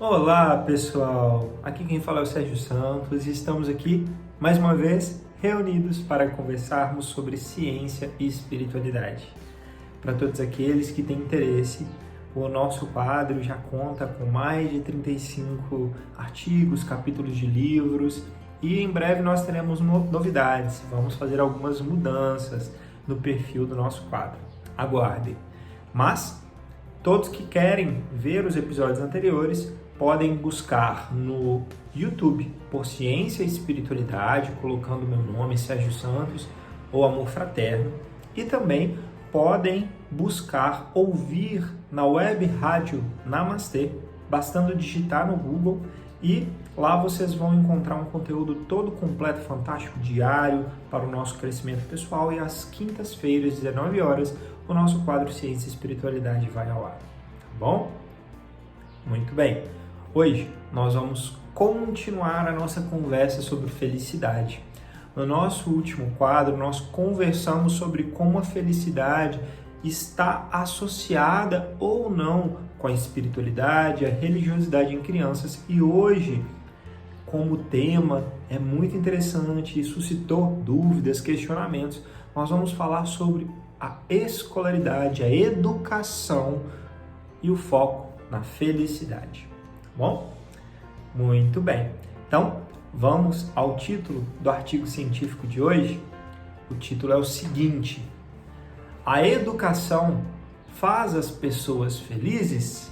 Olá pessoal, aqui quem fala é o Sérgio Santos e estamos aqui mais uma vez reunidos para conversarmos sobre ciência e espiritualidade. Para todos aqueles que têm interesse, o nosso quadro já conta com mais de 35 artigos, capítulos de livros e em breve nós teremos novidades, vamos fazer algumas mudanças no perfil do nosso quadro. Aguardem! Mas todos que querem ver os episódios anteriores podem buscar no YouTube por Ciência e Espiritualidade, colocando meu nome, Sérgio Santos, ou Amor Fraterno. E também podem buscar ouvir na web rádio Namastê, bastando digitar no Google e lá vocês vão encontrar um conteúdo todo completo, fantástico, diário para o nosso crescimento pessoal e às quintas-feiras, 19 horas, o nosso quadro Ciência e Espiritualidade vai ao ar. Tá bom? Muito bem. Hoje nós vamos continuar a nossa conversa sobre felicidade. No nosso último quadro, nós conversamos sobre como a felicidade está associada ou não com a espiritualidade, a religiosidade em crianças. E hoje, como tema é muito interessante e suscitou dúvidas, questionamentos, nós vamos falar sobre a escolaridade, a educação e o foco na felicidade. Bom? Muito bem. Então, vamos ao título do artigo científico de hoje. O título é o seguinte: a educação faz as pessoas felizes?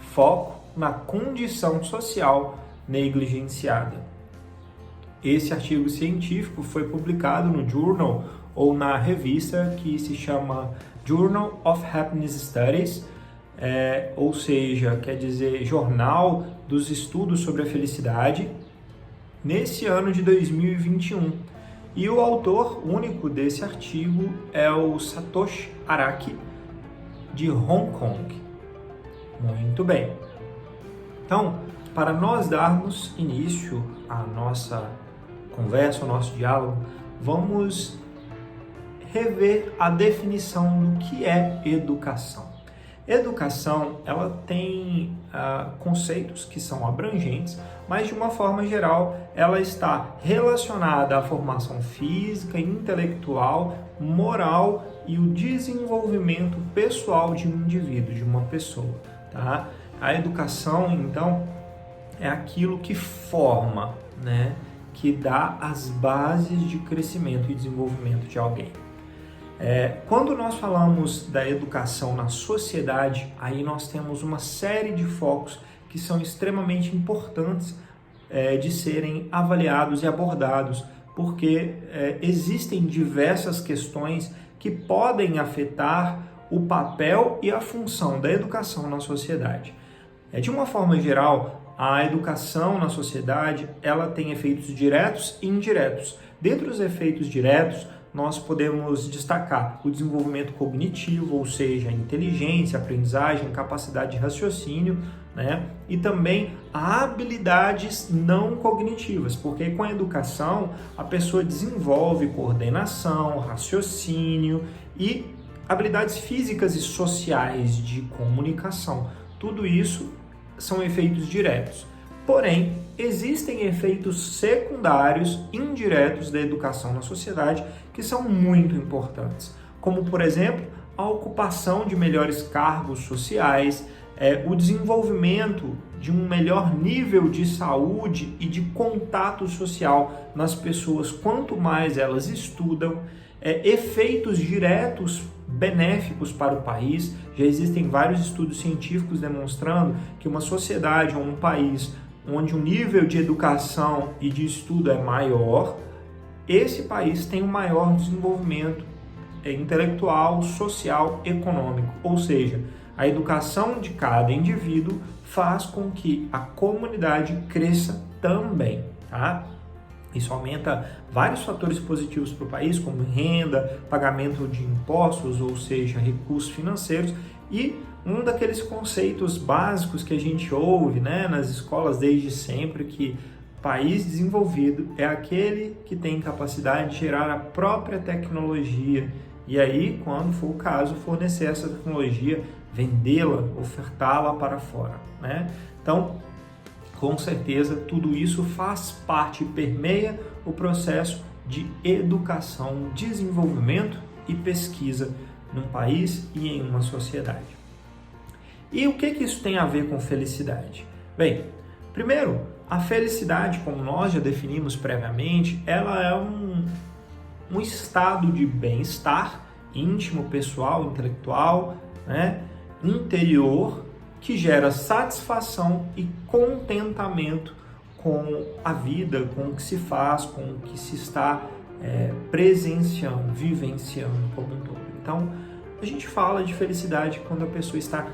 Foco na condição social negligenciada. Esse artigo científico foi publicado no journal ou na revista que se chama Journal of Happiness Studies, ou seja, quer dizer Jornal dos Estudos sobre a Felicidade, nesse ano de 2021. E o autor único desse artigo é o Satoshi Araki, de Hong Kong. Muito bem. Então, para nós darmos início à nossa conversa, ao nosso diálogo, vamos rever a definição do que é educação. Educação, ela tem conceitos que são abrangentes, mas de uma forma geral ela está relacionada à formação física, intelectual, moral e o desenvolvimento pessoal de um indivíduo, de uma pessoa, tá? A educação, então, é aquilo que forma, né? Que dá as bases de crescimento e desenvolvimento de alguém. Quando nós falamos da educação na sociedade, aí nós temos uma série de focos que são extremamente importantes de serem avaliados e abordados, porque existem diversas questões que podem afetar o papel e a função da educação na sociedade. De uma forma geral, a educação na sociedade ela tem efeitos diretos e indiretos. Dentre os efeitos diretos, nós podemos destacar o desenvolvimento cognitivo, ou seja, inteligência, aprendizagem, capacidade de raciocínio, né? E também habilidades não cognitivas, porque com a educação a pessoa desenvolve coordenação, raciocínio e habilidades físicas e sociais de comunicação. Tudo isso são efeitos diretos. Porém, existem efeitos secundários, indiretos da educação na sociedade que são muito importantes, como, por exemplo, a ocupação de melhores cargos sociais, o desenvolvimento de um melhor nível de saúde e de contato social nas pessoas quanto mais elas estudam, efeitos diretos benéficos para o país. Já existem vários estudos científicos demonstrando que uma sociedade ou um país onde o nível de educação e de estudo é maior, esse país tem um maior desenvolvimento intelectual, social, econômico. Ou seja, a educação de cada indivíduo faz com que a comunidade cresça também, tá? Isso aumenta vários fatores positivos para o país, como renda, pagamento de impostos, ou seja, recursos financeiros. E um daqueles conceitos básicos que a gente ouve, né, nas escolas desde sempre, que país desenvolvido é aquele que tem capacidade de gerar a própria tecnologia e aí, quando for o caso, fornecer essa tecnologia vendê-la, ofertá-la para fora, né? Então, com certeza, tudo isso faz parte e permeia o processo de educação, desenvolvimento e pesquisa num país e em uma sociedade. E o que isso tem a ver com felicidade? Bem, primeiro, a felicidade, como nós já definimos previamente, ela é um estado de bem-estar íntimo, pessoal, intelectual, né, interior, que gera satisfação e contentamento com a vida, com o que se faz, com o que se está presenciando, vivenciando como um todo. Então, a gente fala de felicidade quando a pessoa está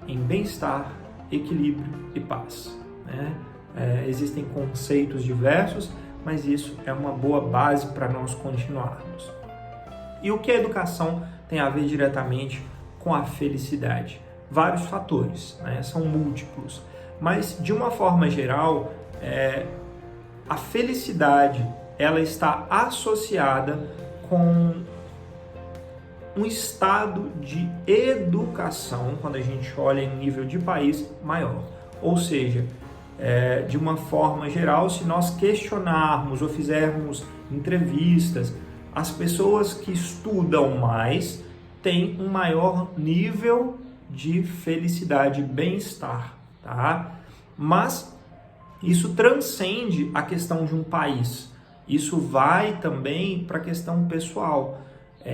em bem-estar, equilíbrio e paz, né? Existem conceitos diversos, mas isso é uma boa base para nós continuarmos. E o que a educação tem a ver diretamente com a felicidade? Vários fatores, né? São múltiplos, mas de uma forma geral, a felicidade ela está associada com um estado de educação, quando a gente olha em nível de país, maior. Ou seja, de uma forma geral, se nós questionarmos ou fizermos entrevistas, as pessoas que estudam mais têm um maior nível de felicidade e bem-estar, tá? Mas isso transcende a questão de um país. Isso vai também para a questão pessoal.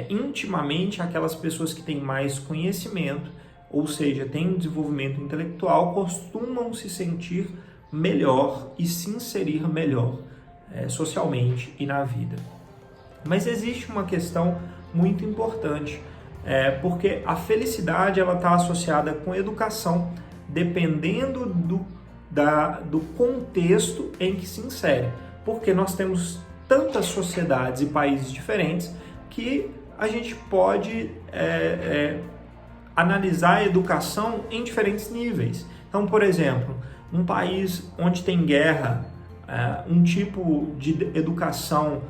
Intimamente, aquelas pessoas que têm mais conhecimento, ou seja, têm um desenvolvimento intelectual, costumam se sentir melhor e se inserir melhor socialmente e na vida. Mas existe uma questão muito importante, porque a felicidade ela está associada com educação, dependendo do contexto em que se insere. Porque nós temos tantas sociedades e países diferentes que a gente pode analisar a educação em diferentes níveis. Então, por exemplo, um país onde tem guerra, um tipo de educação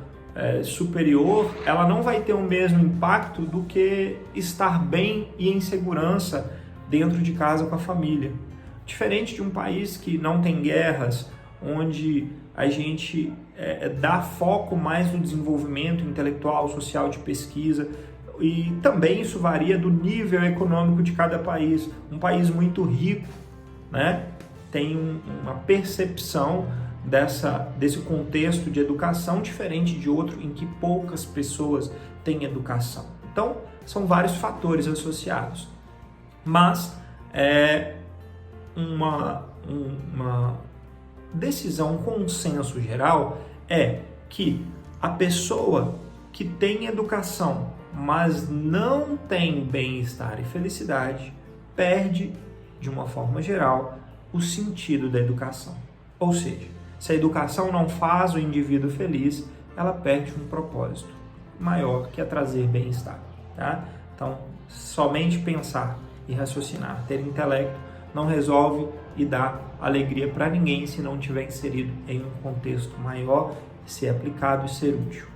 superior, ela não vai ter o mesmo impacto do que estar bem e em segurança dentro de casa com a família. Diferente de um país que não tem guerras, onde a gente dá foco mais no desenvolvimento intelectual, social, de pesquisa, e também isso varia do nível econômico de cada país. Um país muito rico, né, tem uma percepção desse contexto de educação diferente de outro em que poucas pessoas têm educação. Então, são vários fatores associados. Mas uma decisão, um consenso geral é que a pessoa que tem educação, mas não tem bem-estar e felicidade, perde, de uma forma geral, o sentido da educação. Ou seja, se a educação não faz o indivíduo feliz, ela perde um propósito maior, que é trazer bem-estar, tá? Então, somente pensar e raciocinar, ter intelecto, não resolve e dá alegria para ninguém se não tiver inserido em um contexto maior, ser aplicado e ser útil.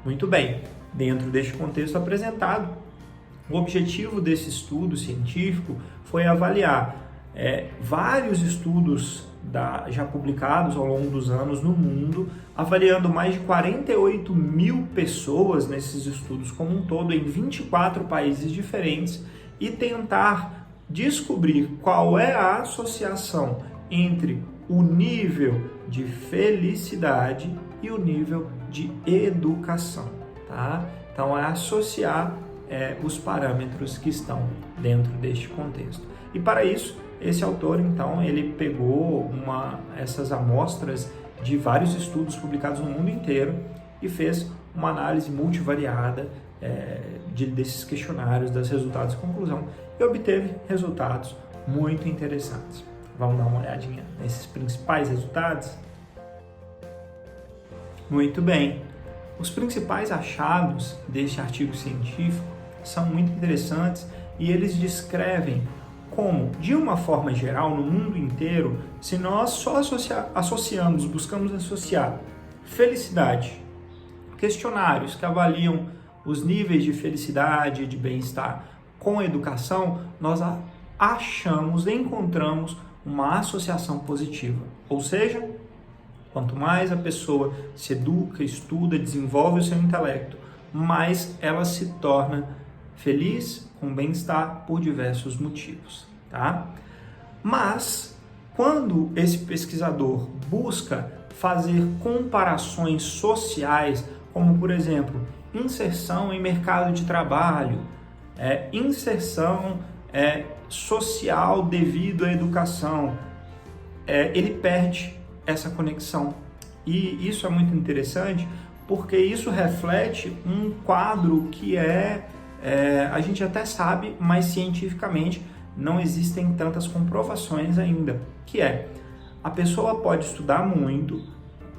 Muito bem, dentro deste contexto apresentado, o objetivo desse estudo científico foi avaliar vários estudos já publicados ao longo dos anos no mundo, avaliando mais de 48 mil pessoas nesses estudos como um todo, em 24 países diferentes, e tentar descobrir qual é a associação entre o nível de felicidade e o nível de educação, tá? Então, é associar os parâmetros que estão dentro deste contexto. E para isso, esse autor, então, ele pegou essas amostras de vários estudos publicados no mundo inteiro e fez uma análise multivariada desses questionários, dos resultados de conclusão, e obteve resultados muito interessantes. Vamos dar uma olhadinha nesses principais resultados? Muito bem. Os principais achados deste artigo científico são muito interessantes e eles descrevem como, de uma forma geral, no mundo inteiro, se nós só buscamos associar felicidade, questionários que avaliam os níveis de felicidade e de bem-estar com a educação, nós encontramos uma associação positiva. Ou seja, quanto mais a pessoa se educa, estuda, desenvolve o seu intelecto, mais ela se torna feliz, com bem-estar, por diversos motivos, tá? Mas, quando esse pesquisador busca fazer comparações sociais, como, por exemplo, inserção em mercado de trabalho, inserção social devido à educação, ele perde essa conexão. E isso é muito interessante, porque isso reflete um quadro que a gente até sabe, mas cientificamente não existem tantas comprovações ainda, que a pessoa pode estudar muito,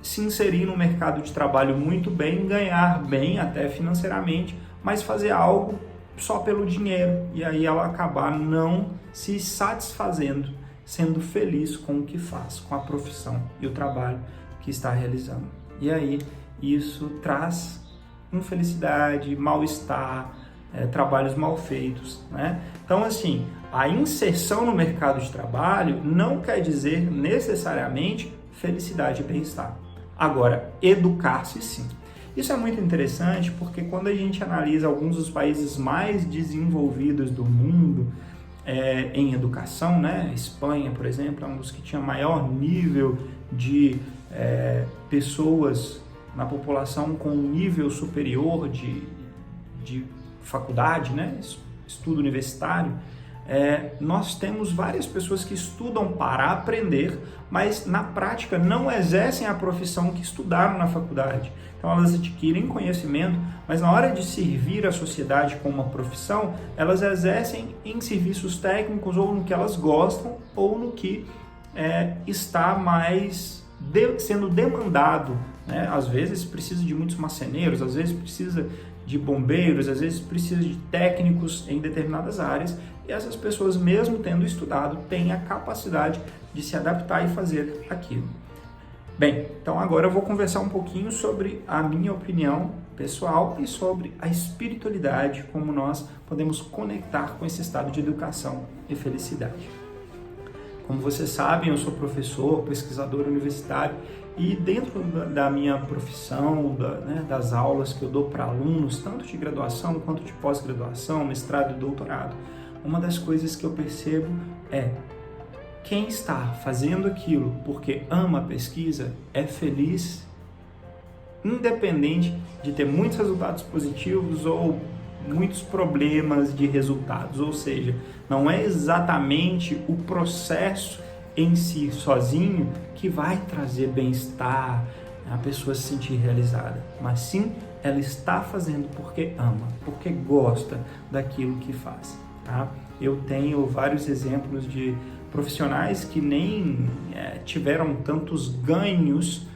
se inserir no mercado de trabalho muito bem, ganhar bem até financeiramente, mas fazer algo só pelo dinheiro, e aí ela acabar não se satisfazendo, sendo feliz com o que faz, com a profissão e o trabalho que está realizando. E aí isso traz infelicidade, mal-estar, trabalhos mal feitos, né? Então, assim, a inserção no mercado de trabalho não quer dizer necessariamente felicidade e bem-estar. Agora, educar-se sim. Isso é muito interessante porque quando a gente analisa alguns dos países mais desenvolvidos do mundo em educação, né? Espanha, por exemplo, é um dos que tinha maior nível de pessoas na população com um nível superior de faculdade, né? Estudo universitário. Nós temos várias pessoas que estudam para aprender, mas na prática não exercem a profissão que estudaram na faculdade. Então elas adquirem conhecimento, mas na hora de servir a sociedade com uma profissão, elas exercem em serviços técnicos ou no que elas gostam ou no que está mais sendo demandado, né? Às vezes precisa de muitos marceneiros, às vezes precisa de bombeiros, às vezes precisa de técnicos em determinadas áreas, e essas pessoas, mesmo tendo estudado, têm a capacidade de se adaptar e fazer aquilo. Bem, então agora eu vou conversar um pouquinho sobre a minha opinião pessoal e sobre a espiritualidade, como nós podemos conectar com esse estado de educação e felicidade. Como vocês sabem, eu sou professor, pesquisador universitário, e dentro da minha profissão, das aulas que eu dou para alunos, tanto de graduação quanto de pós-graduação, mestrado e doutorado, uma das coisas que eu percebo quem está fazendo aquilo porque ama a pesquisa é feliz, independente de ter muitos resultados positivos ou muitos problemas de resultados, ou seja, não é exatamente o processo em si sozinho que vai trazer bem-estar, a pessoa se sentir realizada, mas sim ela está fazendo porque ama, porque gosta daquilo que faz, tá? Eu tenho vários exemplos de profissionais que nem tiveram tantos ganhos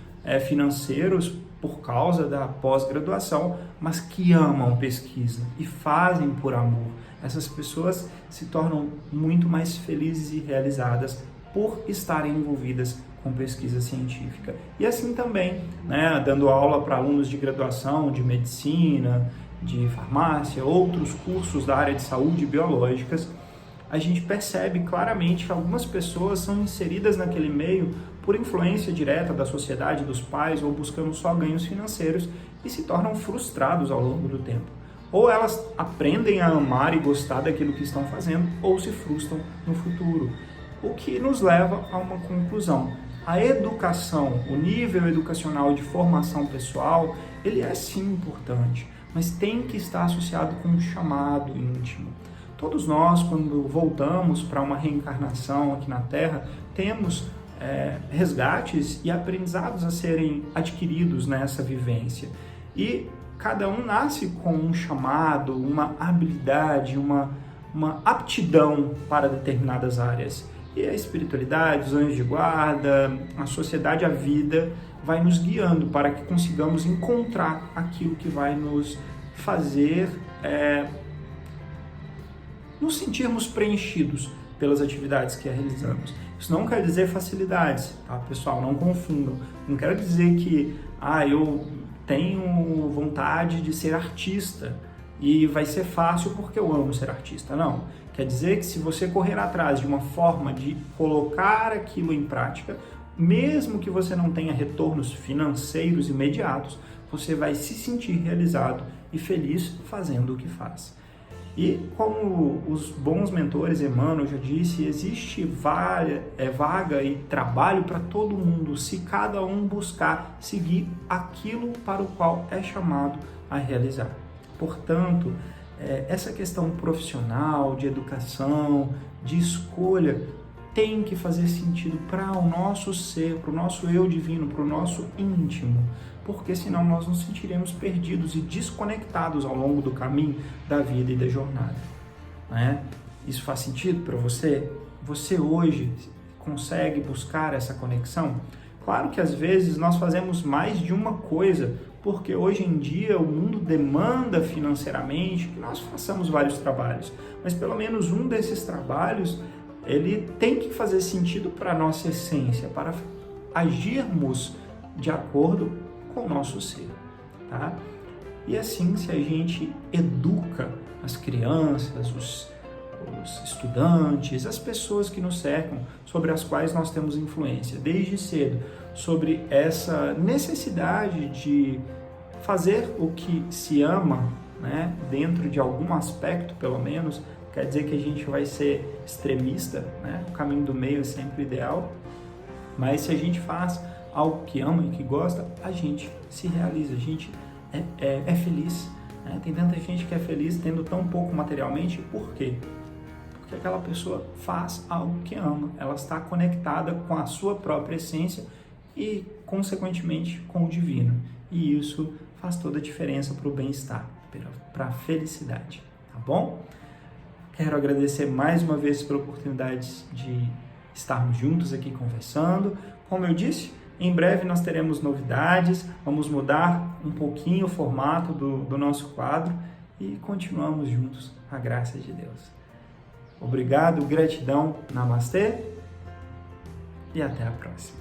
financeiros por causa da pós-graduação, mas que amam pesquisa e fazem por amor. Essas pessoas se tornam muito mais felizes e realizadas por estarem envolvidas com pesquisa científica. E assim também, né, dando aula para alunos de graduação, de medicina, de farmácia, outros cursos da área de saúde e biológicas, a gente percebe claramente que algumas pessoas são inseridas naquele meio por influência direta da sociedade, dos pais, ou buscando só ganhos financeiros e se tornam frustrados ao longo do tempo. Ou elas aprendem a amar e gostar daquilo que estão fazendo, ou se frustram no futuro. O que nos leva a uma conclusão. A educação, o nível educacional de formação pessoal, ele é sim importante, mas tem que estar associado com um chamado íntimo. Todos nós, quando voltamos para uma reencarnação aqui na Terra, temos resgates e aprendizados a serem adquiridos nessa vivência. E cada um nasce com um chamado, uma habilidade, uma aptidão para determinadas áreas. E a espiritualidade, os anjos de guarda, a sociedade, a vida, vai nos guiando para que consigamos encontrar aquilo que vai nos fazer nos sentirmos preenchidos pelas atividades que realizamos. Isso não quer dizer facilidades, tá, pessoal? Não confundam. Não quero dizer que eu tenho vontade de ser artista. e vai ser fácil porque eu amo ser artista. Não. Quer dizer que se você correr atrás de uma forma de colocar aquilo em prática, mesmo que você não tenha retornos financeiros imediatos, você vai se sentir realizado e feliz fazendo o que faz. E como os bons mentores, Emmanuel já disse, existe vaga e trabalho para todo mundo, se cada um buscar seguir aquilo para o qual é chamado a realizar. Portanto, essa questão profissional, de educação, de escolha, tem que fazer sentido para o nosso ser, para o nosso eu divino, para o nosso íntimo, porque senão nós nos sentiremos perdidos e desconectados ao longo do caminho da vida e da jornada. Né? Isso faz sentido para você? Você hoje consegue buscar essa conexão? Claro que às vezes nós fazemos mais de uma coisa, porque hoje em dia o mundo demanda financeiramente que nós façamos vários trabalhos, mas pelo menos um desses trabalhos ele tem que fazer sentido para a nossa essência, para agirmos de acordo com o nosso ser, tá? E assim, se a gente educa as crianças, os estudantes, as pessoas que nos cercam, sobre as quais nós temos influência, desde cedo, sobre essa necessidade de fazer o que se ama, né, dentro de algum aspecto, pelo menos, quer dizer que a gente vai ser extremista, né? O caminho do meio é sempre ideal, mas se a gente faz algo que ama e que gosta, a gente se realiza, a gente é feliz. Né? Tem tanta gente que é feliz tendo tão pouco materialmente, por quê? Porque aquela pessoa faz algo que ama, ela está conectada com a sua própria essência e, consequentemente, com o divino. E isso faz toda a diferença para o bem-estar, para a felicidade, tá bom? Quero agradecer mais uma vez pela oportunidade de estarmos juntos aqui conversando. Como eu disse, em breve nós teremos novidades, vamos mudar um pouquinho o formato do nosso quadro e continuamos juntos, a graça de Deus. Obrigado, gratidão, namastê e até a próxima.